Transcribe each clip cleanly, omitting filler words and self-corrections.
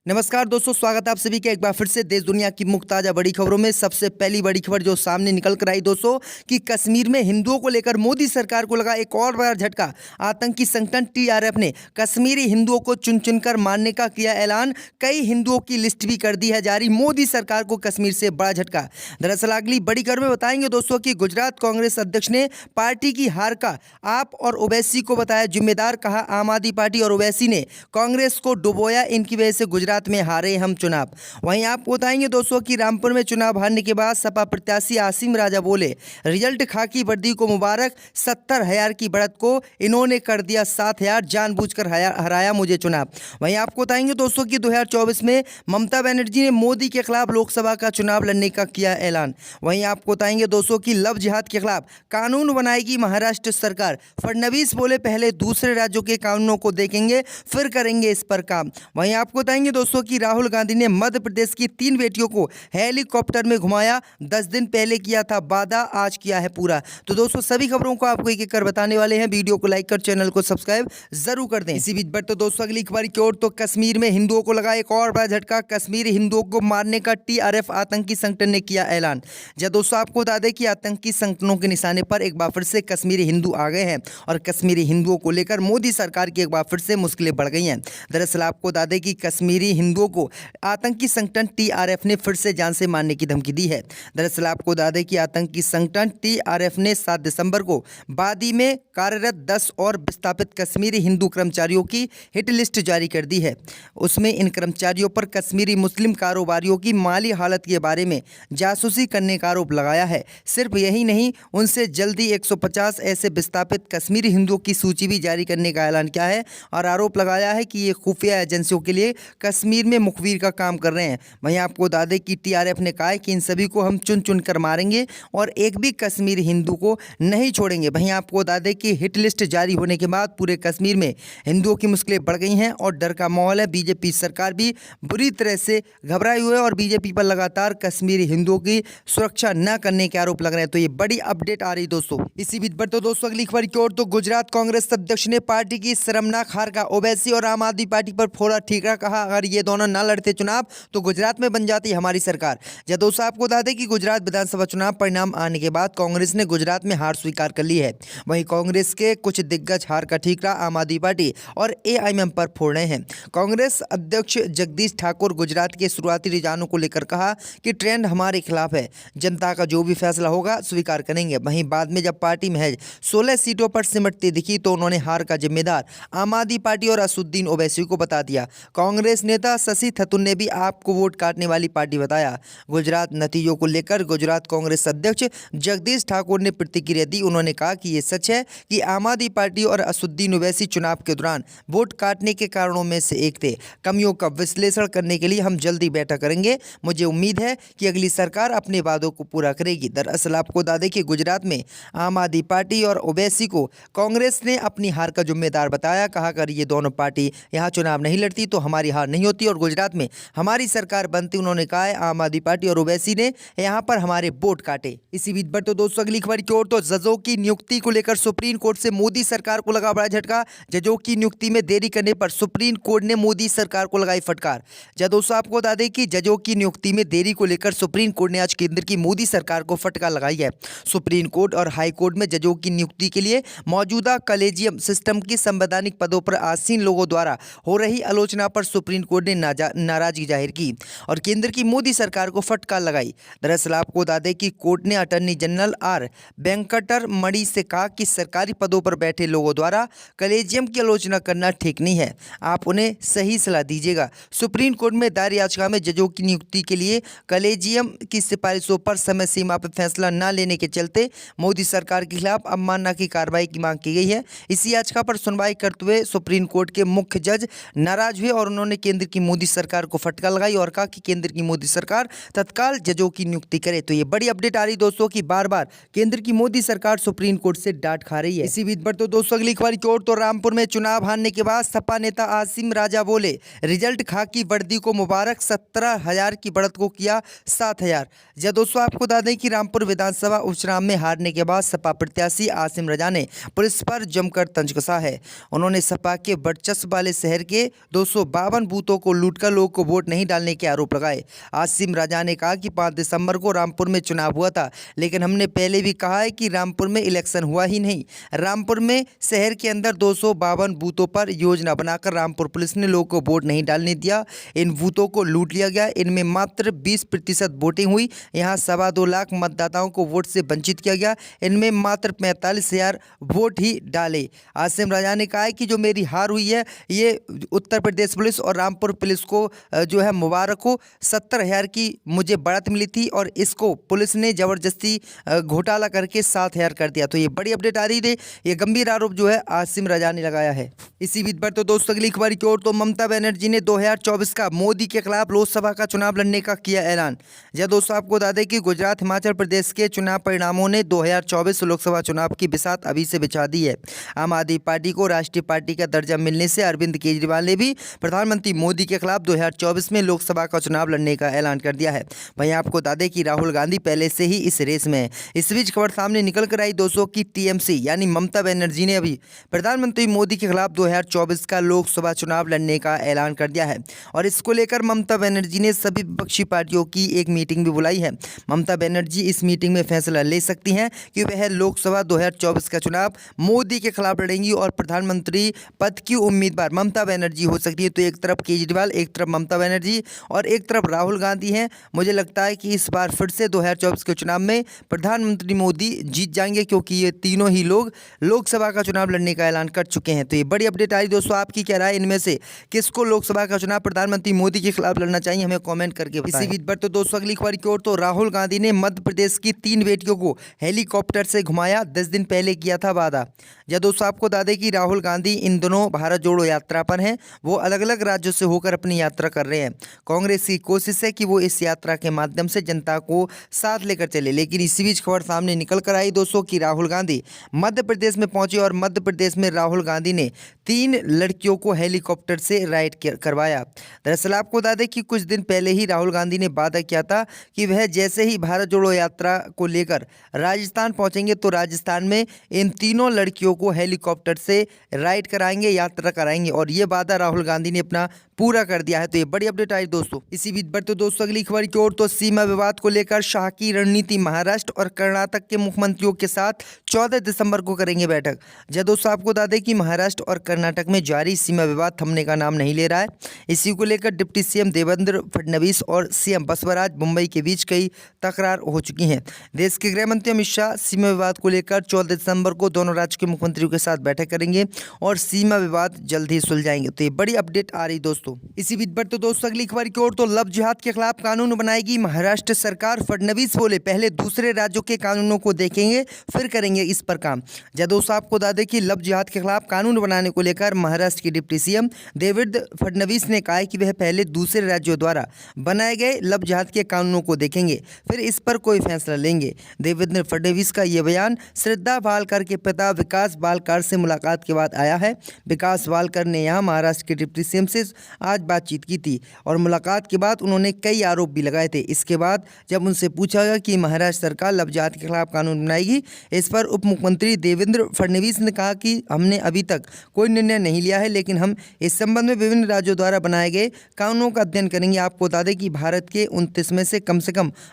नमस्कार दोस्तों, स्वागत है आप सभी का एक बार फिर से देश दुनिया की मुख्य ताजा बड़ी खबरों में। सबसे पहली बड़ी खबर जो सामने निकल कर आई दोस्तों कि कश्मीर में हिंदुओं को लेकर मोदी सरकार को लगा एक और बड़ा झटका। आतंकी संगठन टीआरएफ ने कश्मीरी हिंदुओं को चुन चुनकर मारने का किया ऐलान। कई हिंदुओं की लिस्ट भी कर दी है जारी। मोदी सरकार को कश्मीर से बड़ा झटका। दरअसल अगली बड़ी खबर में बताएंगे दोस्तों कि गुजरात कांग्रेस अध्यक्ष ने पार्टी की हार का आप और ओवैसी को बताया जिम्मेदार। कहा आम आदमी पार्टी और ओवैसी ने कांग्रेस को डुबोया, इनकी वजह से गुजरात में हारे हम चुनाव। वहीं आपको बताएंगे दोस्तों कि रामपुर में चुनाव हारने के बाद सपा प्रत्याशी आसिम राजा बोले रिजल्ट खाकी वर्दी को मुबारक, 70,000 की बढ़त को इन्होंने कर दिया 7,000, जानबूझकर हराया मुझे चुनाव। वहीं आपको बताएंगे दोस्तों कि 2024 में ममता बनर्जी ने मोदी के खिलाफ लोकसभा का चुनाव लड़ने का किया ऐलान। वहीं आपको बताएंगे दोस्तों कि लव जिहाद के खिलाफ कानून बनाएगी महाराष्ट्र सरकार। फडणवीस बोले पहले दूसरे राज्यों के कानूनों को देखेंगे फिर करेंगे इस पर काम। वहीं आपको बताएंगे दोस्तों कि राहुल गांधी ने मध्य प्रदेश की 3 बेटियों को हेलीकॉप्टर में घुमाया। 10 दिन पहले किया था वादा, आज किया है पूरा। तो दोस्तों सभी खबरों को आपको एक एक कर बताने वाले हैं। वीडियो को लाइक कर चैनल को सब्सक्राइब जरूर कर दें। इसी बीच बढ़ तो दोस्तों अगली खबर की ओर। तो कश्मीर में हिंदुओं को लगा एक और बड़ा झटका। कश्मीरी हिंदुओं को मारने का टीआरएफ आतंकी संगठन ने किया ऐलान। जब दोस्तों आपको बता दें कि आतंकी संगठनों के निशाने पर एक बार फिर से कश्मीरी हिंदू आ गए हैं और कश्मीरी हिंदुओं को लेकर मोदी सरकार की एक बार फिर से मुश्किलें बढ़ गई हैं। दरअसल आपको बता दें कि कश्मीरी हिंदुओं को आतंकी संगठन टीआरएफ ने फिर से जान से मारने की धमकी दी है। दरअसल आपको बता दें कि आतंकी संगठन टीआरएफ ने 7 दिसंबर को बादी में कार्यरत 10 और विस्थापित कश्मीरी हिंदू कर्मचारियों की हिट लिस्ट जारी कर दी है। उसमें इन कर्मचारियों पर कश्मीरी मुस्लिम कारोबारियों की माली हालत के बारे में जासूसी करने का आरोप लगाया है। सिर्फ यही नहीं, उनसे जल्दी 150 ऐसे विस्थापित कश्मीरी हिंदुओं की सूची भी जारी करने का ऐलान किया है और आरोप लगाया है कि ये खुफिया एजेंसियों के लिए कश्मीर में मुखबिर का काम कर रहे हैं। वहीं आपको बता दें कि टीआरएफ ने कहा है कि इन सभी को हम चुन चुन कर मारेंगे और एक भी कश्मीरी हिंदू को नहीं छोड़ेंगे। वहीं आपको बता दें कि हिट लिस्ट जारी होने के बाद पूरे कश्मीर में हिंदुओं की मुश्किलें बढ़ गई हैं और डर का माहौल है। बीजेपी सरकार भी बुरी तरह से घबराई हुई है और बीजेपी पर लगातार कश्मीरी हिंदुओं की सुरक्षा न करने के आरोप लग रहे हैं। तो ये बड़ी अपडेट आ रही दोस्तों। इसी बीच बढ़ते दोस्तों अगली खबर की ओर। तो गुजरात कांग्रेस अध्यक्ष ने पार्टी की शर्मनाक हार का ओवैसी और आम आदमी पार्टी पर फोड़ा ठीकरा। कहा अगर ये दोनों ना लड़ते चुनाव तो गुजरात में बन जाती हमारी सरकार। जब दोस्तों आपको बता दें कि गुजरात विधानसभा चुनाव परिणाम आने के बाद कांग्रेस ने गुजरात में हार स्वीकार कर ली है। वहीं कांग्रेस के कुछ दिग्गज हार का ठीकरा आम आदमी पार्टी और एआईएमएम पर फोड़ रहे हैं। कांग्रेस अध्यक्ष जगदीश ठाकुर गुजरात के शुरुआती रुझानों को लेकर कहा कि ट्रेंड हमारे खिलाफ है, जनता का जो भी फैसला होगा स्वीकार करेंगे। वहीं बाद में जब पार्टी महज 16 सीटों पर सिमटती दिखी तो उन्होंने हार का जिम्मेदार आम आदमी पार्टी और असुद्दीन ओवैसी को बता दिया। कांग्रेस नेता शशि थरूर ने भी आपको वोट काटने वाली पार्टी बताया। गुजरात नतीजों को लेकर गुजरात कांग्रेस अध्यक्ष जगदीश ठाकुर ने प्रतिक्रिया दी। उन्होंने कहा कि ये सच है कि आम आदमी पार्टी और असुद्दीन ओवैसी चुनाव के दौरान वोट काटने के कारणों में से एक थे। कमियों का विश्लेषण करने के लिए हम जल्दी बैठक करेंगे। मुझे उम्मीद है कि अगली सरकार अपने वादों को पूरा करेगी। दरअसल आपको बता दें कि गुजरात में आम आदमी पार्टी और ओवैसी को कांग्रेस ने अपनी हार का जिम्मेदार बताया। कहा अगर ये दोनों पार्टी यहाँ चुनाव नहीं लड़ती तो हमारी हार नहीं होती और गुजरात में हमारी सरकार बनती। उन्होंने कहा है आम आदमी पार्टी और ओवैसी ने यहाँ पर हमारे वोट काटे। इसी बीच बढ़ तो दोस्तों अगली खबर की ओर। तो जजों की नियुक्ति को लेकर सुप्रीम कोर्ट से मोदी सरकार को लगा बड़ा झटका। जजों की नियुक्ति में देरी करने पर सुप्रीम कोर्ट ने मोदी सरकार को लगाई फटकार। जब दोस्तों आपको बता दें कि जजों की नियुक्ति में देरी को लेकर सुप्रीम कोर्ट ने आज केंद्र की मोदी सरकार को फटकार लगाई है। सुप्रीम कोर्ट और हाई कोर्ट में जजों की नियुक्ति के लिए मौजूदा कॉलेजियम सिस्टम की संवैधानिक पदों पर आसीन लोगों द्वारा हो रही आलोचना पर सुप्रीम कोर्ट ने नाराजगी जाहिर की और केंद्र की मोदी सरकार को फटकार लगाई। दरअसल आपको बता दें कि कोर्ट ने अटॉर्नी जनरल आर वेंकटर मणि से कहा कि सरकारी पदों पर बैठे लोगों द्वारा कॉलेजियम की आलोचना करना ठीक नहीं है, आप उन्हें सही सलाह दीजिएगा। सुप्रीम कोर्ट में दायर याचिका में जजों की नियुक्ति के लिए कॉलेजियम की सिफारिशों पर समय सीमा पर फैसला न लेने के चलते मोदी सरकार के खिलाफ अवमानना की कार्रवाई की मांग की गई है। इसी याचिका पर सुनवाई करते हुए सुप्रीम कोर्ट के मुख्य जज नाराज हुए और उन्होंने केंद्र की मोदी सरकार को फटकार लगाई और कहा कि केंद्र की मोदी सरकार तत्काल जजों की नियुक्ति करे। तो ये बड़ी अपडेट आ रही दोस्तों कि बार बार केंद्र की मोदी सरकार सुप्रीम कोर्ट से डांट खा रही है। इसी बीच बढ़ तो दोस्तों अगली खबर की ओर। तो रामपुर में चुनाव हारने के बाद सपा नेता आसिम राजा बोले रिजल्ट खाकी वर्दी को मुबारक, 17,000 की बढ़त को किया 7,000। जब दोस्तों आपको बता दें कि रामपुर विधानसभा उपचुनाव में हारने के बाद सपा प्रत्याशी आसिम राजा ने पुलिस पर जमकर तंज कसा है। उन्होंने सपा के वर्चस्व वाले शहर के 252 बूथों बूथों को लूटकर लोगों को वोट नहीं डालने के आरोप लगाए। आसिम राजा ने कहा कि 5 दिसंबर को रामपुर में चुनाव हुआ था, लेकिन हमने पहले भी कहा है कि रामपुर में इलेक्शन हुआ ही नहीं। रामपुर में शहर के अंदर 252 बूथों पर योजना बनाकर रामपुर पुलिस ने लोगों को वोट नहीं डालने दिया। इन बूथों को लूट लिया गया। इनमें मात्र 20% वोटिंग हुई। यहाँ 2.25 लाख मतदाताओं को वोट से वंचित किया गया। इनमें मात्र 45,000 वोट ही डाले। आसिम राजा ने कहा है कि जो मेरी हार हुई है ये उत्तर प्रदेश पुलिस और रामपुर पुलिस को जो है मुबारक हो। 70,000 की मुझे बढ़त मिली थी और इसको पुलिस ने ज़बरदस्ती घोटाला करके 7,000 कर दिया। तो ये बड़ी अपडेट आ रही थी। ये गंभीर आरोप जो है आसिम राजा ने लगाया है। इसी बीच पर तो दोस्तों अगली खबर की ओर तो ममता बनर्जी ने 2024 का मोदी के खिलाफ लोकसभा का चुनाव लड़ने का किया ऐलान। जब दोस्तों आपको बता दें कि गुजरात हिमाचल प्रदेश के चुनाव परिणामों ने 2024 लोकसभा चुनाव की बिसात अभी से बिछा दी है। आम आदमी पार्टी को राष्ट्रीय पार्टी का दर्जा मिलने से अरविंद केजरीवाल ने भी प्रधानमंत्री मोदी के खिलाफ 2024 में लोकसभा का चुनाव लड़ने का ऐलान कर दिया है। वहीं आपको बता दें कि राहुल गांधी पहले से ही इस रेस में है। इस बीच खबर सामने निकल कर आई दोस्तों की टीएमसी यानी ममता बनर्जी ने अभी प्रधानमंत्री मोदी के खिलाफ 2024 का लोकसभा चुनाव लड़ने का ऐलान कर दिया है और इसको लेकर ममता बनर्जी ने सभी विपक्षी पार्टियों की एक मीटिंग भी बुलाई है। ममता बनर्जी इस मीटिंग में फैसला ले सकती हैं कि वह लोकसभा 2024 का चुनाव मोदी के खिलाफ लड़ेंगी और प्रधानमंत्री पद की उम्मीदवार ममता बनर्जी हो सकती है। तो एक तरफ केजरीवाल, एक तरफ ममता बनर्जी और एक तरफ राहुल गांधी हैं। मुझे लगता है कि इस बार फिर से 2024 के चुनाव में प्रधानमंत्री मोदी जीत जाएंगे क्योंकि ये तीनों ही लोग लोकसभा का चुनाव लड़ने का ऐलान कर चुके हैं। तो ये बड़ी अपडेट आई दोस्तों। आपकी क्या राय इनमें से किसको लोकसभा का चुनाव प्रधानमंत्री मोदी के खिलाफ लड़ना चाहिए, हमें कमेंट करके बताएं। इसी बीच पर तो दोस्तों अगली खबर की ओर तो राहुल गांधी ने मध्य प्रदेश की 3 बेटियों को हेलीकॉप्टर से घुमाया। 10 दिन पहले किया था वादा। जब दोस्तों आपको बता दें कि राहुल गांधी इन दिनों भारत जोड़ो यात्रा पर हैं। वो अलग अलग राज्यों से होकर अपनी यात्रा कर रहे हैं। कांग्रेस की कोशिश है कि वो इस यात्रा के माध्यम से जनता को साथ लेकर चले, लेकिन इसी बीच खबर सामने निकल कर आई दोस्तों कि राहुल गांधी मध्य प्रदेश में पहुंचे और मध्य प्रदेश में राहुल गांधी ने 3 लड़कियों को हेलीकॉप्टर से राइड करवाया। दरअसल आपको बता दें कि कुछ दिन पहले ही राहुल गांधी ने वादा किया था कि वह जैसे ही भारत जोड़ो यात्रा को लेकर राजस्थान पहुंचेंगे तो राजस्थान में इन तीनों लड़कियों को हेलीकॉप्टर से राइड कराएंगे, यात्रा कराएंगे और ये वादा राहुल गांधी ने अपना पूरा कर दिया है। तो ये बड़ी अपडेट आई दोस्तों। इसी बीच पर तो दोस्तों अगली खबर की ओर तो सीमा विवाद को लेकर शाह की रणनीति। महाराष्ट्र और कर्नाटक के मुख्यमंत्रियों के साथ 14 दिसंबर को करेंगे बैठक। जब दोस्तों आपको बता दें कि महाराष्ट्र और कर्नाटक में जारी सीमा विवाद थमने का नाम नहीं ले रहा है। इसी को लेकर डिप्टी सीएम देवेंद्र फडणवीस और सीएम बसवराज मुंबई के बीच कई तकरार हो चुकी हैं। देश के गृह मंत्री अमित शाह सीमा विवाद को लेकर 14 दिसंबर को दोनों राज्य के मुख्यमंत्रियों के साथ बैठक करेंगे और सीमा विवाद जल्द ही सुलझाएंगे। तो ये बड़ी अपडेट आ रही दोस्तों। इसी बीच पर तो दोस्तों अगली खबर की ओर तो लव जिहाद के खिलाफ कानून बनाएगी महाराष्ट्र सरकार। फडणवीस बोले पहले दूसरे राज्यों के कानूनों को देखेंगे फिर करेंगे इस पर काम। जब दोस्तों आपको बता दें कि लव जिहाद के खिलाफ कानून बनाने को लेकर महाराष्ट्र के डिप्टी सीएम देवेंद्र फडणवीस ने कहा है कि वह पहले दूसरे राज्यों द्वारा बनाए गए लव जिहाद के कानूनों को देखेंगे फिर इस पर कोई फैसला लेंगे। देवेंद्र फडणवीस का यह बयान श्रद्धा वालकर के पिता विकास वालकर से मुलाकात के बाद आया है। विकास वालकर ने यहां महाराष्ट्र के डिप्टी सीएम से आज बातचीत की थी और मुलाकात के बाद उन्होंने कई आरोप भी लगाए थे। इसके बाद जब उनसे पूछा गया कि महाराष्ट्र सरकार लव जिहाद के खिलाफ कानून बनाएगी, इस पर उप मुख्यमंत्री देवेंद्र फडणवीस ने कहा कि हमने अभी तक कोई निर्णय नहीं लिया है, लेकिन हम इस संबंध में विभिन्न राज्यों द्वारा बनाए गए कानूनों का अध्ययन करेंगे। आपको बता दें कि भारत के 29 में से कम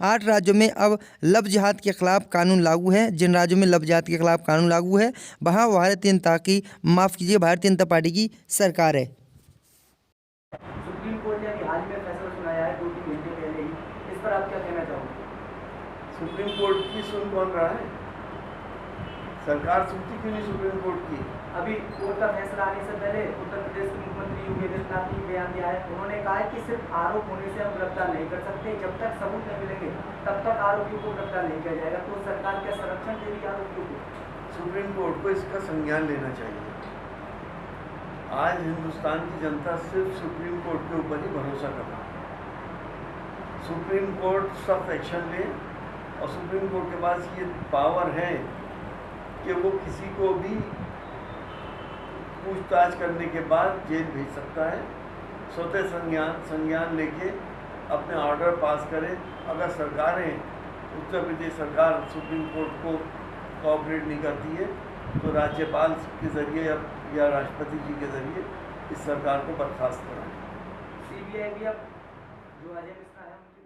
8 राज्यों में अब लव जिहाद के खिलाफ कानून लागू है। जिन राज्यों में लव जिहाद के खिलाफ कानून लागू है वहाँ भारतीय जनता पार्टी की सरकार है। सुप्रीम कोर्ट ने अभी हाल में फैसला सुनाया है 2-3 घंटे पहले ही, इस पर आप क्या कहना चाहोगे? सुप्रीम कोर्ट की सुन कौन रहा है? सरकार सुनती क्यों नहीं सुप्रीम कोर्ट की? अभी कोर्ट का फैसला आने से पहले उत्तर प्रदेश के मुख्यमंत्री योगी आदित्यनाथ ने बयान दिया है। उन्होंने कहा है कि सिर्फ आरोप होने से हम गिरफ्तार नहीं कर सकते, जब तक सबूत नहीं मिलेंगे तब तक आरोपियों को गिरफ्तार नहीं किया जाएगा। तो सरकार क्या संरक्षण देगी आरोपियों को? सुप्रीम कोर्ट को इसका संज्ञान लेना चाहिए। आज हिंदुस्तान की जनता सिर्फ सुप्रीम कोर्ट के ऊपर ही भरोसा कर रहा है। सुप्रीम कोर्ट सख्त एक्शन ले और सुप्रीम कोर्ट के पास ये पावर है कि वो किसी को भी पूछताछ करने के बाद जेल भेज सकता है। स्वतः संज्ञान लेके अपने ऑर्डर पास करे। अगर सरकारें, उत्तर प्रदेश सरकार सुप्रीम कोर्ट को कोऑपरेट नहीं करती है तो राज्यपाल के ज़रिए या राष्ट्रपति जी के ज़रिए इस सरकार को बर्खास्त कराएं। सीबीआई भी अब जो अजय मिश्रा है उनकी